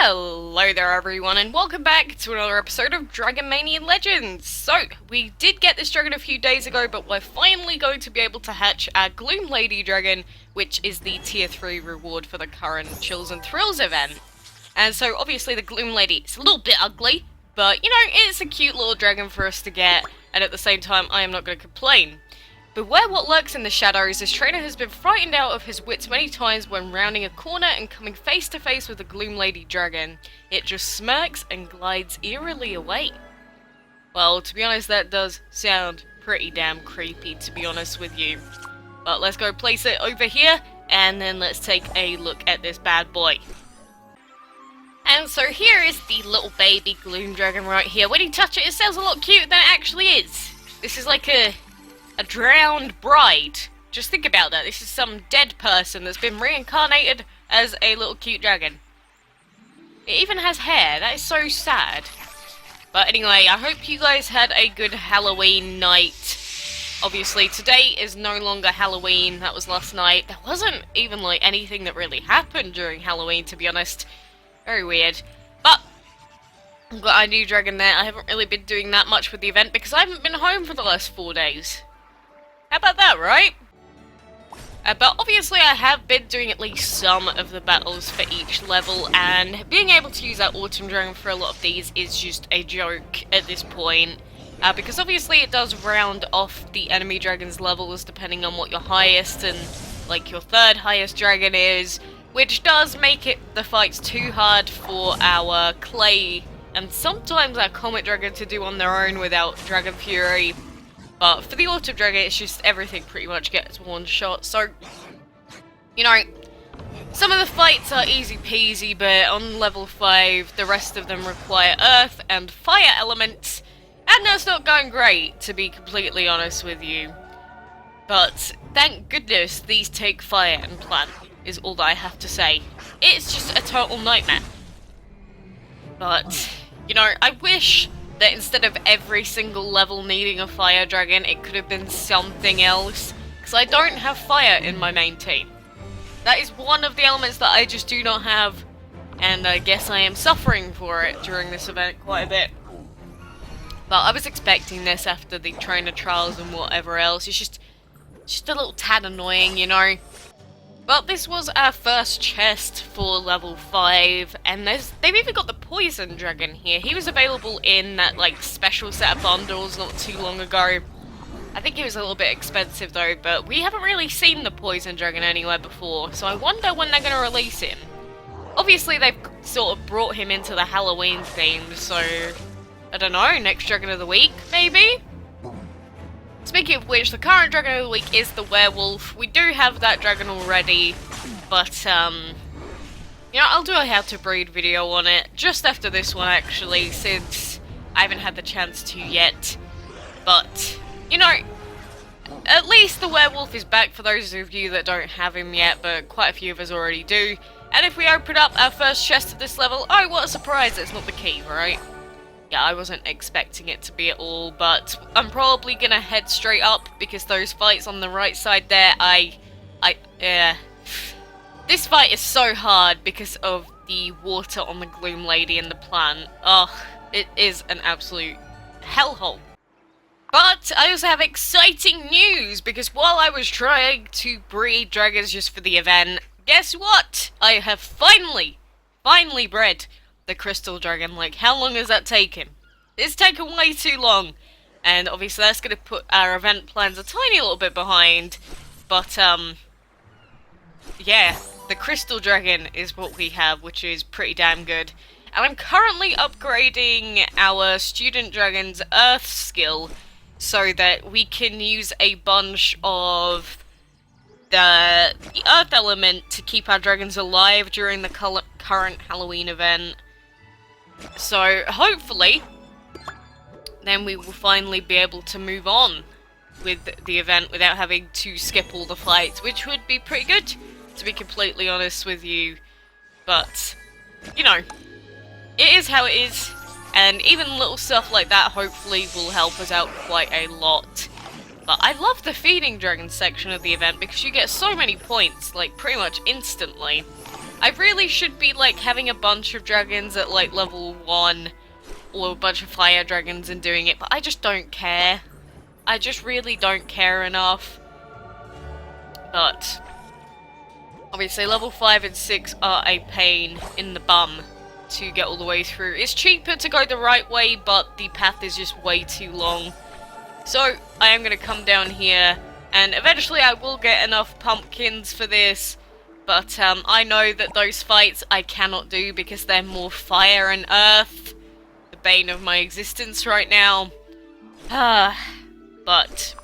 Hello there everyone and welcome back to another episode of Dragon Mania Legends! So, we did get this dragon a few days ago, but we're finally going to be able to hatch our Gloom Lady dragon, which is the tier 3 reward for the current Chills and Thrills event. And so obviously the Gloom Lady is a little bit ugly, but you know, it's a cute little dragon for us to get, and at the same time I am not going to complain. Beware what lurks in the shadows. This trainer has been frightened out of his wits many times when rounding a corner and coming face to face with the Gloom Lady dragon. It just smirks and glides eerily away. Well, to be honest, that does sound pretty damn creepy, to be honest with you. But let's go place it over here, and then let's take a look at this bad boy. And so here is the little baby Gloom dragon right here. When you touch it, it sounds a lot cuter than it actually is. This is like a drowned bride. Just think about that. This is some dead person that's been reincarnated as a little cute dragon. It even has hair. That is so sad. But anyway, I hope you guys had a good Halloween night. Obviously, today is no longer Halloween. That was last night. There wasn't even like anything that really happened during Halloween, to be honest. Very weird. But I've got a new dragon there. I haven't really been doing that much with the event because I haven't been home for the last 4 days. How about that, right? But obviously I have been doing at least some of the battles for each level, and being able to use that Autumn Dragon for a lot of these is just a joke at this point. Because obviously it does round off the enemy dragon's levels depending on what your highest and like your third highest dragon is, which does make it the fights too hard for our Clay and sometimes our Comet Dragon to do on their own without Dragon Fury. But for the Autumn Dragon, it's just everything pretty much gets one shot. So, you know, some of the fights are easy peasy, but on level 5, the rest of them require earth and fire elements. And that's not going great, to be completely honest with you. But thank goodness these take fire and plant, is all that I have to say. It's just a total nightmare. But, you know, I wish that instead of every single level needing a fire dragon, it could have been something else, because I don't have fire in my main team. That is one of the elements that I just do not have, and I guess I am suffering for it during this event quite a bit. But I was expecting this after the trainer trials and whatever else. It's just a little tad annoying, you know. But this was our first chest for level 5, and they've even got the Poison Dragon here. He was available in that like special set of bundles not too long ago. I think he was a little bit expensive though, but we haven't really seen the Poison Dragon anywhere before, so I wonder when they're going to release him. Obviously they've sort of brought him into the Halloween theme, so I don't know, next Dragon of the Week, maybe? Speaking of which, the current Dragon of the Week is the Werewolf. We do have that dragon already, but, you know, I'll do a how to breed video on it just after this one, actually, since I haven't had the chance to yet. But, you know, at least the Werewolf is back for those of you that don't have him yet, but quite a few of us already do. And if we open up our first chest at this level, oh, what a surprise, it's not the key, right? Yeah, I wasn't expecting it to be at all, but I'm probably gonna head straight up because those fights on the right side there, this fight is so hard because of the water on the Gloom Lady and the plant. Ugh, it is an absolute hellhole. But I also have exciting news because while I was trying to breed dragons just for the event, guess what? I have finally bred the Crystal Dragon. Like, how long has that taken? It's taken way too long, and obviously that's going to put our event plans a tiny little bit behind, but yeah, the Crystal Dragon is what we have, which is pretty damn good. And I'm currently upgrading our Student Dragon's Earth skill so that we can use a bunch of the Earth element to keep our dragons alive during the current Halloween event. So, hopefully, then we will finally be able to move on with the event without having to skip all the fights, which would be pretty good, to be completely honest with you. But, you know, it is how it is, and even little stuff like that hopefully will help us out quite a lot. But I love the Feeding Dragon section of the event because you get so many points, like, pretty much instantly. I really should be like having a bunch of dragons at like level 1 or a bunch of fire dragons and doing it, but I just don't care. I just really don't care enough. But obviously level 5 and 6 are a pain in the bum to get all the way through. It's cheaper to go the right way, but the path is just way too long. So I am going to come down here, and eventually I will get enough pumpkins for this, but I know that those fights I cannot do because they're more fire and earth, the bane of my existence right now. But,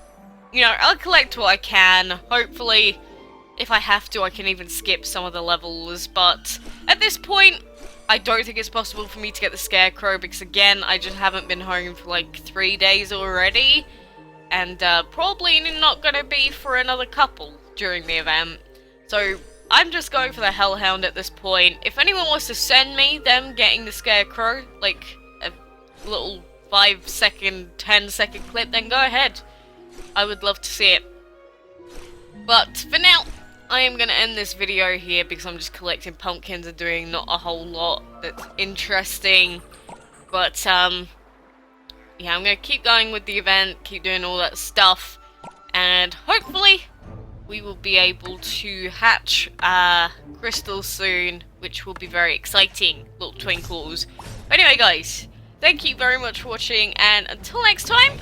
you know, I'll collect what I can. Hopefully, if I have to, I can even skip some of the levels, but at this point, I don't think it's possible for me to get the Scarecrow because, again, I just haven't been home for like 3 days already, and probably not going to be for another couple during the event. So I'm just going for the Hellhound at this point. If anyone wants to send me them getting the Scarecrow, like a little 5-second, 10-second clip, then go ahead. I would love to see it. But for now, I am going to end this video here because I'm just collecting pumpkins and doing not a whole lot that's interesting. But, yeah, I'm going to keep going with the event, keep doing all that stuff, and hopefully we will be able to hatch crystals soon, which will be very exciting. Little twinkles. But anyway, guys, thank you very much for watching, and until next time,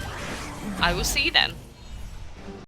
I will see you then.